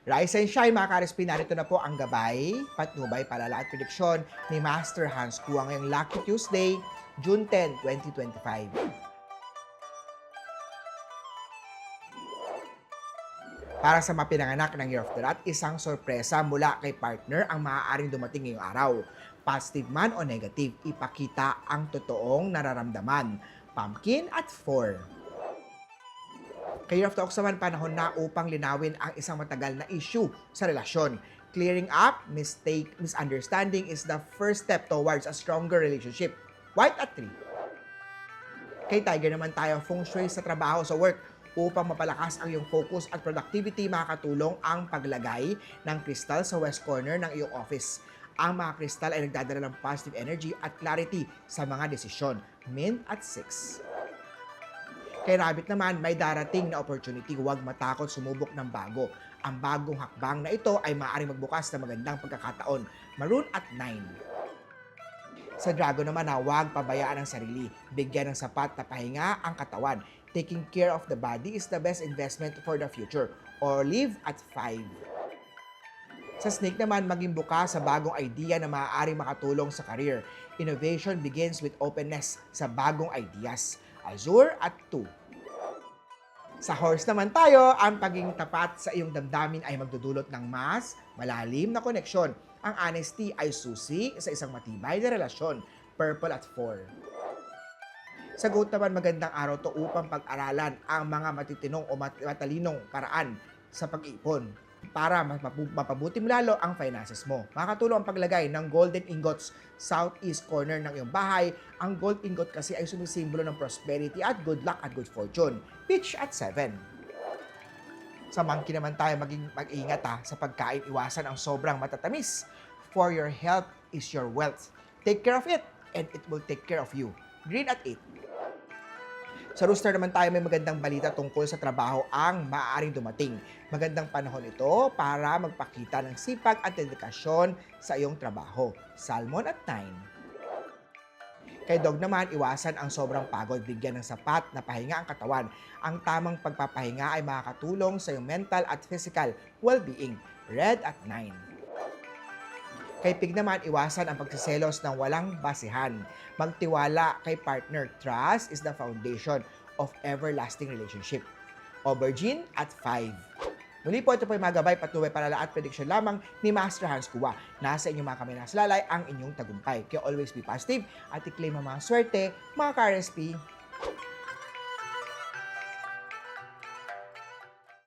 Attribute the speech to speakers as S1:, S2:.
S1: Rise and shine mga ka-RSP, narito na po ang gabay, patnubay, palala at prediksyon ni Master Hans Kua ngayong Lucky Tuesday, June 10, 2025. Para sa mapinanganak ng Year of the Rat, isang sorpresa mula kay partner ang maaaring dumating ngayong araw. Positive man o negative, ipakita ang totoong nararamdaman. Pumpkin at 4. Kay Year of the Ox naman, panahon na upang linawin ang isang matagal na issue sa relasyon. Clearing up, misunderstanding is the first step towards a stronger relationship. White at 3. Kay Tiger naman tayo, feng shui sa trabaho, sa work. Upang mapalakas ang iyong focus at productivity, makakatulong ang paglagay ng kristal sa west corner ng iyong office. Ang mga kristal ay nagdadala ng positive energy at clarity sa mga desisyon. Mint at 6. Kay Rabbit naman, may darating na opportunity, huwag matakot sumubok ng bago. Ang bagong hakbang na ito ay maaaring magbukas ng magandang pagkakataon. Maroon at 9. Sa Dragon naman, huwag pabayaan ang sarili. Bigyan ng sapat na pahinga ang katawan. Taking care of the body is the best investment for the future. Olive at 5. Sa Snake naman, maging bukas sa bagong idea na maaaring makatulong sa career. Innovation begins with openness sa bagong ideas. Azure at 2. Sa Horse naman tayo, ang pagiging tapat sa iyong damdamin ay magdudulot ng mas malalim na koneksyon. Ang honesty ay susi sa isang matibay na relasyon. Purple at 4. Sa Goat naman, magandang araw to upang pag-aralan ang mga matitinong o matalinong paraan sa pag-ipon para mapabuti mo lalo ang finances mo. Makakatulong ang paglagay ng golden ingots southeast corner ng iyong bahay. Ang gold ingot kasi ay sumisimbolo ng prosperity at good luck at good fortune. Pitch at 7. Sa Monkey naman tayo, mag-ingat sa pagkain, iwasan ang sobrang matatamis. For your health is your wealth. Take care of it and it will take care of you. Green at 8. Sa Rooster naman tayo, may magandang balita tungkol sa trabaho ang maaaring dumating. Magandang panahon ito para magpakita ng sipag at dedikasyon sa iyong trabaho. Salmon at 9. Kay Dog naman, iwasan ang sobrang pagod, bigyan ng sapat na pahinga ang katawan. Ang tamang pagpapahinga ay makakatulong sa iyong mental at physical well-being. Red at 9. Kay Pig naman, iwasan ang pagsiselos ng walang basihan. Magtiwala kay partner. Trust is the foundation of everlasting relationship. Aubergine at 5. Muli po, ito po yung mga gabay, patnubay, palala at prediction lamang ni Master Hans Kua. Nasa inyong mga kamay nasa lalay ang inyong tagumpay. Kaya always be positive at i-claim ang mga swerte, mga ka-RSP.